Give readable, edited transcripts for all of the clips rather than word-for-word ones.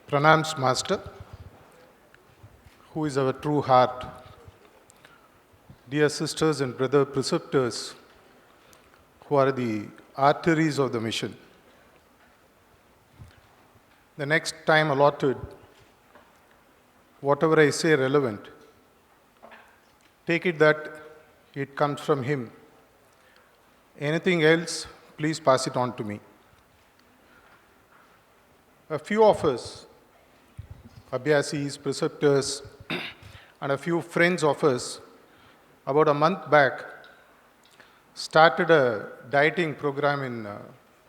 Pranam's Master, who is our true heart. Dear sisters and brother preceptors, who are the arteries of the mission. The next time allotted, whatever I say relevant, take it that it comes from him. Anything else, please pass it on to me. A few of us, Abhyasis, preceptors, and a few friends of us, about a month back, started a dieting program in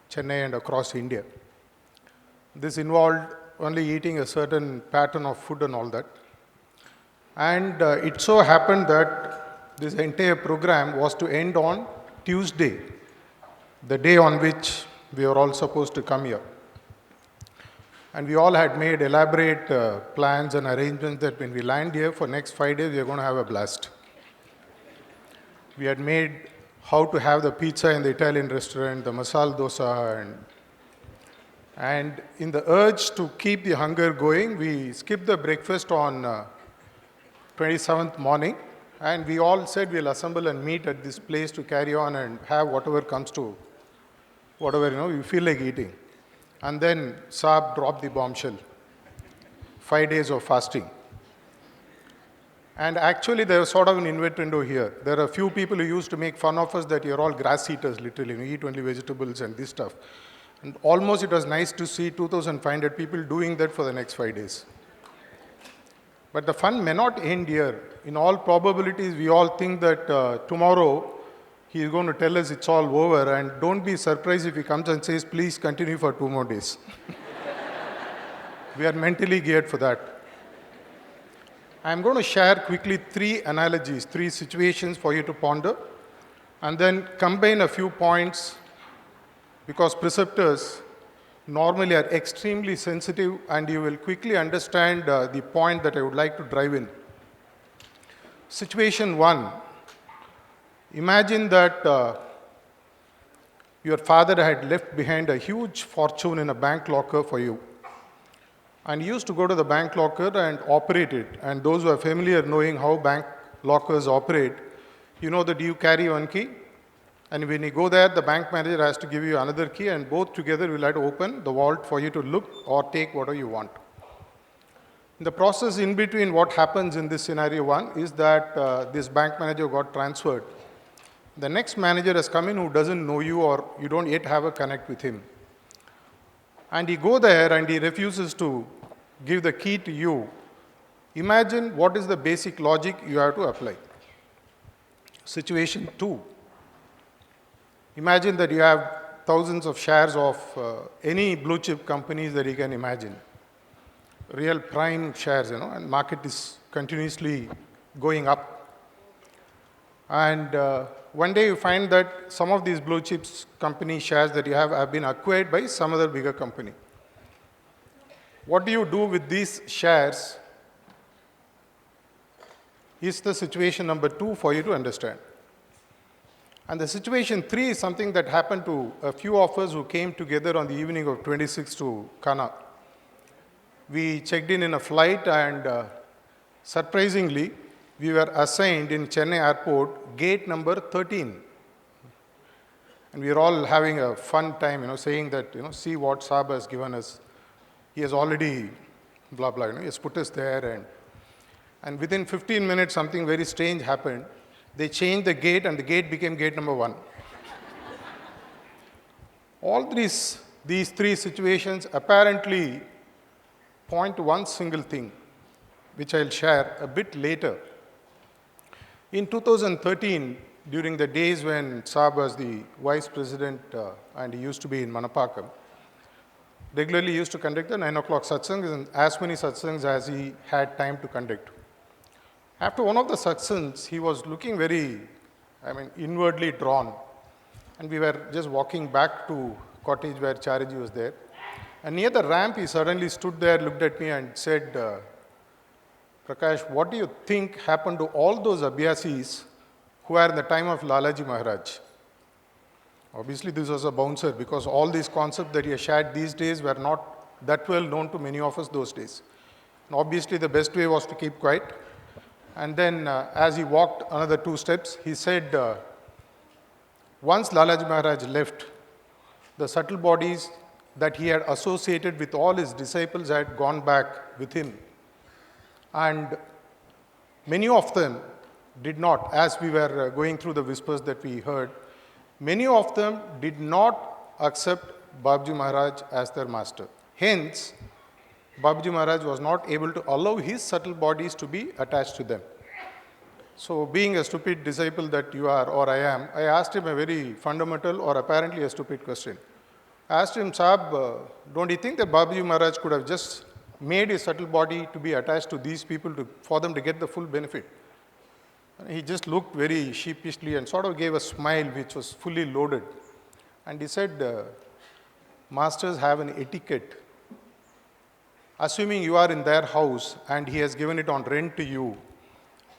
Chennai and across India. This involved only eating a certain pattern of food and all that. And it so happened that this entire program was to end on Tuesday, the day on which we were all supposed to come here. And we all had made elaborate plans and arrangements that when we land here for next 5 days, we are going to have a blast. We had made how to have the pizza in the Italian restaurant, the masala dosa, and in the urge to keep the hunger going, we skipped the breakfast on 27th morning, and we all said we'll assemble and meet at this place to carry on and have whatever comes to, whatever we feel like eating. And then Saab dropped the bombshell, 5 days of fasting. And actually there was sort of an innuendo here. There are a few people who used to make fun of us that you're all grass eaters, literally, you eat only vegetables and this stuff. And almost it was nice to see 2,500 people doing that for the next 5 days. But the fun may not end here. In all probabilities, we all think that tomorrow he is going to tell us it's all over, and don't be surprised if he comes and says, please continue for 2 more days. We are mentally geared for that. I'm going to share quickly 3 analogies, 3 situations for you to ponder, and then combine a few points, because preceptors normally are extremely sensitive, and you will quickly understand the point that I would like to drive in. Situation 1. Imagine that your father had left behind a huge fortune in a bank locker for you. And he used to go to the bank locker and operate it. And those who are familiar knowing how bank lockers operate, you know that you carry one key. And when you go there, the bank manager has to give you another key, and both together will have to open the vault for you to look or take whatever you want. In the process in between, what happens in this scenario 1 is that this bank manager got transferred. The next manager has come in who doesn't know you, or you don't yet have a connect with him. And he go there and he refuses to give the key to you. Imagine what is the basic logic you have to apply. Situation 2. Imagine that you have thousands of shares of any blue chip companies that you can imagine. Real prime shares, and market is continuously going up. And one day you find that some of these blue chips company shares that you have been acquired by some other bigger company. What do you do with these shares is the situation number 2 for you to understand. And the situation 3 is something that happened to a few of us who came together on the evening of 26th to Kanha. We checked in a flight, and surprisingly, we were assigned in Chennai airport gate number 13. And we were all having a fun time, saying that, see what Saab has given us. He has already, blah, blah, he has put us there. And within 15 minutes, something very strange happened. They changed the gate, and the gate became gate number 1. All these 3 situations apparently point to one single thing, which I'll share a bit later. In 2013, during the days when Saab was the vice president and he used to be in Manapakam, regularly used to conduct the 9 o'clock satsangs, and as many satsangs as he had time to conduct. After one of the satsangs, he was looking very, inwardly drawn. And we were just walking back to cottage where Chariji was there. And near the ramp, he suddenly stood there, looked at me and said, Prakash, what do you think happened to all those Abhyasis who are in the time of Lalaji Maharaj? Obviously, this was a bouncer, because all these concepts that he shared these days were not that well known to many of us those days. And obviously, the best way was to keep quiet. And then, as he walked another 2 steps, he said, once Lalaji Maharaj left, the subtle bodies that he had associated with all his disciples had gone back with him. And many of them did not, as we were going through the whispers that we heard, many of them did not accept Babaji Maharaj as their master. Hence, Babaji Maharaj was not able to allow his subtle bodies to be attached to them. So, being a stupid disciple that you are or I am, I asked him a very fundamental or apparently a stupid question. I asked him, Sahab, don't you think that Babaji Maharaj could have just made his subtle body to be attached to these people for them to get the full benefit? And he just looked very sheepishly and sort of gave a smile which was fully loaded. And he said, masters have an etiquette. Assuming you are in their house and he has given it on rent to you,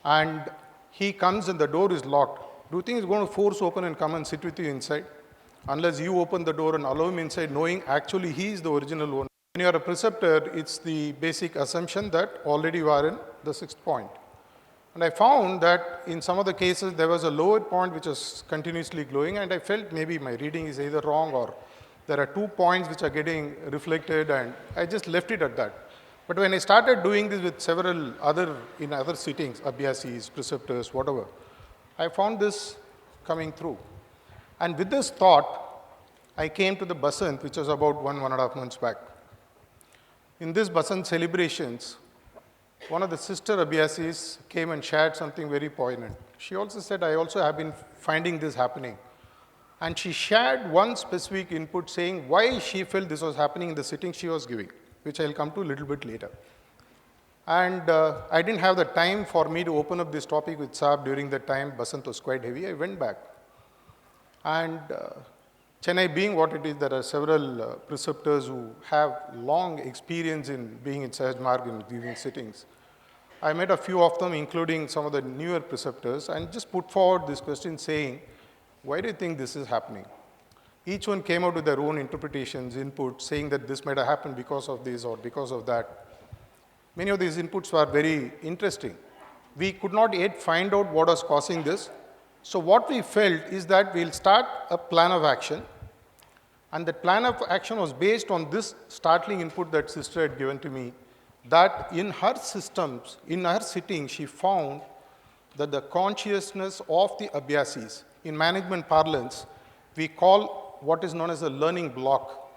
and he comes and the door is locked, do you think he's going to force open and come and sit with you inside? Unless you open the door and allow him inside, knowing actually he is the original owner. When you are a preceptor, it's the basic assumption that already you are in the 6th point. And I found that in some of the cases, there was a lower point which was continuously glowing, and I felt maybe my reading is either wrong or there are 2 points which are getting reflected, and I just left it at that. But when I started doing this with several in other sittings, abhyasis, preceptors, whatever, I found this coming through. And with this thought, I came to the Basant, which was about 1.5 months back. In this Basant celebrations, one of the sister abhyasis came and shared something very poignant. She also said, I also have been finding this happening. And she shared one specific input saying why she felt this was happening in the sitting she was giving, which I'll come to a little bit later. And I didn't have the time for me to open up this topic with Saab during the time. Basant was quite heavy. I went back. And Chennai being what it is, there are several preceptors who have long experience in being in Sahaj Marg and giving sittings. I met a few of them, including some of the newer preceptors, and just put forward this question saying, why do you think this is happening? Each one came out with their own interpretations, inputs, saying that this might have happened because of this or because of that. Many of these inputs were very interesting. We could not yet find out what was causing this. So what we felt is that we'll start a plan of action, and that plan of action was based on this startling input that sister had given to me, that in her systems, in her sitting, she found that the consciousness of the abhyasis, in management parlance, we call what is known as a learning block.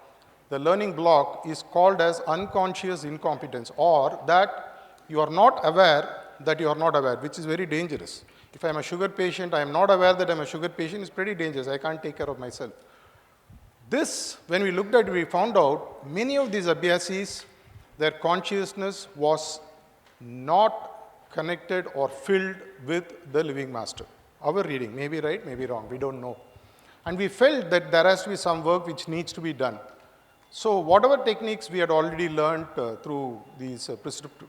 The learning block is called as unconscious incompetence, or that you are not aware that you are not aware, which is very dangerous. If I am a sugar patient, I am not aware that I am a sugar patient, it's pretty dangerous. I can't take care of myself. This, when we looked at it, we found out many of these abhyasis, their consciousness was not connected or filled with the living master. Our reading, may be right, may be wrong, we don't know. And we felt that there has to be some work which needs to be done. So whatever techniques we had already learned through these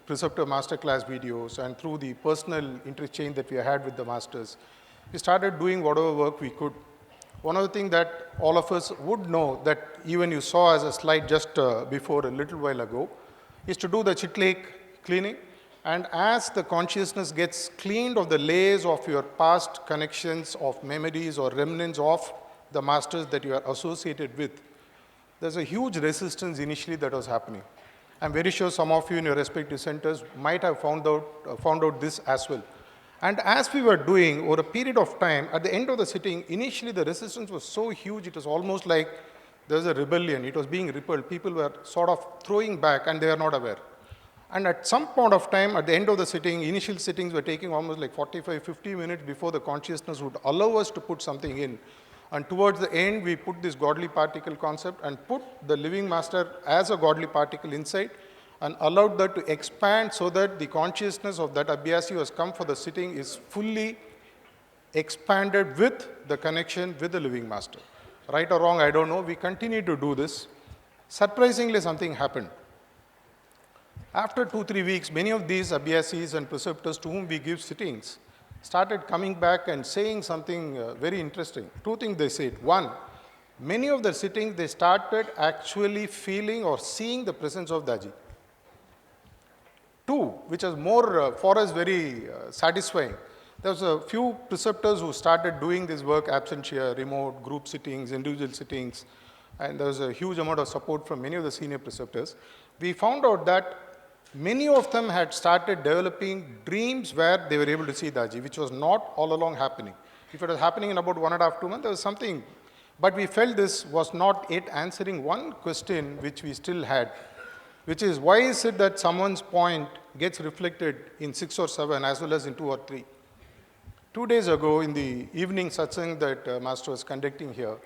preceptor masterclass videos and through the personal interchange that we had with the masters, we started doing whatever work we could. One of the things that all of us would know, that even you saw as a slide just before a little while ago, is to do the chitlake cleaning. And as the consciousness gets cleaned of the layers of your past connections of memories or remnants of the masters that you are associated with, there's a huge resistance initially that was happening. I'm very sure some of you in your respective centers might have found out this as well. And as we were doing over a period of time, at the end of the sitting, initially the resistance was so huge, it was almost like there was a rebellion. It was being repelled. People were sort of throwing back and they were not aware. And at some point of time, at the end of the sitting, initial sittings were taking almost like 45, 50 minutes before the consciousness would allow us to put something in. And towards the end, we put this godly particle concept and put the living master as a godly particle inside and allowed that to expand so that the consciousness of that abhyasi who has come for the sitting is fully expanded with the connection with the living master. Right or wrong, I don't know. We continue to do this. Surprisingly, something happened. After 2-3 weeks, many of these abhyasis and preceptors to whom we give sittings started coming back and saying something very interesting. Two things they said. One, Many of the sittings, they started actually feeling or seeing the presence of Daji. Two, which was more for us very satisfying. There was a few preceptors who started doing this work, absentia, remote, group sittings, individual sittings, and there was a huge amount of support from many of the senior preceptors. We found out that many of them had started developing dreams where they were able to see Daji, which was not all along happening. If it was happening in about 1.5 2 months, there was something. But we felt this was not yet answering one question which we still had, which is why is it that someone's point gets reflected in 6 or 7 as well as in 2 or 3? 2 days ago in the evening satsang that Master was conducting here,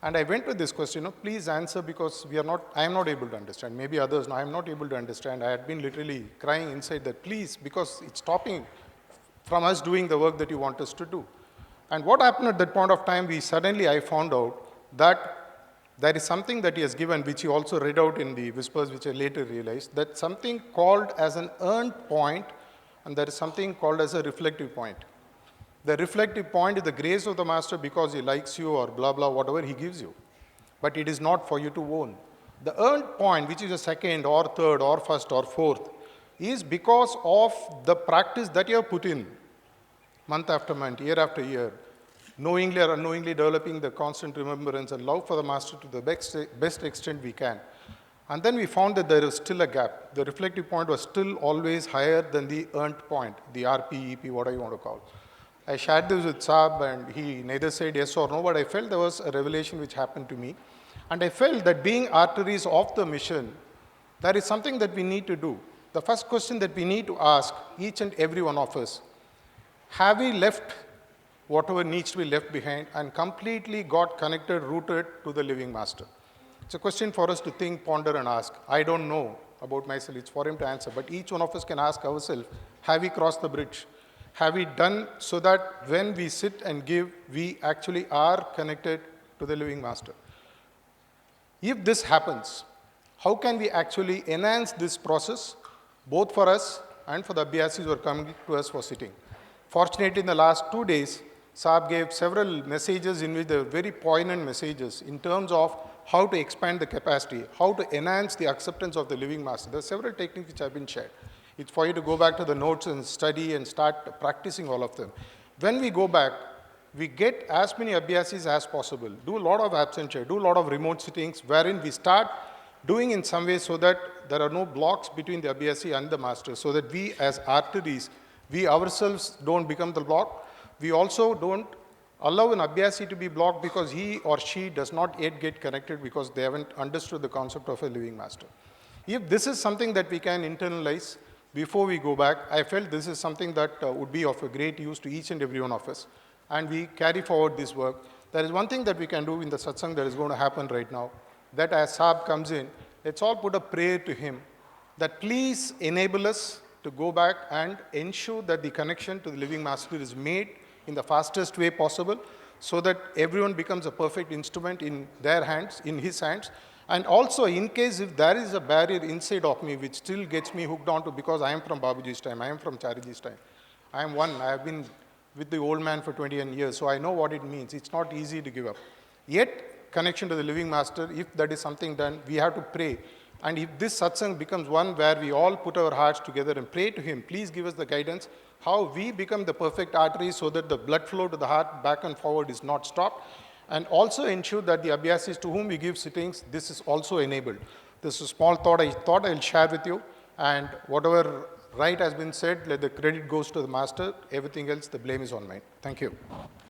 and I went with this question, please answer because I am not able to understand. Maybe others, no, I am not able to understand. I had been literally crying inside that, please, because it's stopping from us doing the work that you want us to do. And what happened at that point of time, I found out that there is something that he has given, which he also read out in the whispers, which I later realized, that something called as an earned point, and there is something called as a reflective point. The reflective point is the grace of the Master because he likes you or blah, blah, whatever he gives you. But it is not for you to own. The earned point, which is a second or third or first or fourth, is because of the practice that you have put in, month after month, year after year, knowingly or unknowingly developing the constant remembrance and love for the Master to the best extent we can. And then we found that there is still a gap. The reflective point was still always higher than the earned point, the RP, EP, whatever you want to call. I shared this with Saab and he neither said yes or no, but I felt there was a revelation which happened to me. And I felt that being arteries of the mission, there is something that we need to do. The first question that we need to ask each and every one of us, have we left whatever needs to be left behind and completely got connected, rooted to the living Master? It's a question for us to think, ponder and ask. I don't know about myself, it's for him to answer, but each one of us can ask ourselves, have we crossed the bridge? Have we done so that when we sit and give, we actually are connected to the living Master? If this happens, how can we actually enhance this process, both for us and for the Abhyasis who are coming to us for sitting? Fortunately, in the last 2 days, Saab gave several messages in which they were very poignant messages in terms of how to expand the capacity, how to enhance the acceptance of the living Master. There are several techniques which have been shared. It's for you to go back to the notes and study and start practicing all of them. When we go back, we get as many Abhyasis as possible. Do a lot of absentia, do a lot of remote sittings wherein we start doing in some way so that there are no blocks between the Abhyasi and the Master, so that we as arteries, we ourselves don't become the block. We also don't allow an Abhyasi to be blocked because he or she does not yet get connected because they haven't understood the concept of a living Master. If this is something that we can internalize before we go back, I felt this is something that would be of a great use to each and every one of us. And we carry forward this work. There is one thing that we can do in the satsang that is going to happen right now, that as Saab comes in, let's all put a prayer to him that please enable us to go back and ensure that the connection to the living Master is made in the fastest way possible so that everyone becomes a perfect instrument in their hands, in his hands. And also, in case if there is a barrier inside of me which still gets me hooked onto because I am from Babuji's time, I am from Chariji's time, I am one, I have been with the old man for 21 years, so I know what it means. It's not easy to give up. Yet, connection to the living Master, if that is something done, we have to pray. And if this satsang becomes one where we all put our hearts together and pray to him, please give us the guidance, how we become the perfect artery so that the blood flow to the heart back and forward is not stopped. And also ensure that the Abhyasis to whom we give sittings, this is also enabled. This is a small thought I thought I'll share with you. And whatever right has been said, let the credit goes to the Master. Everything else, the blame is on mine. Thank you.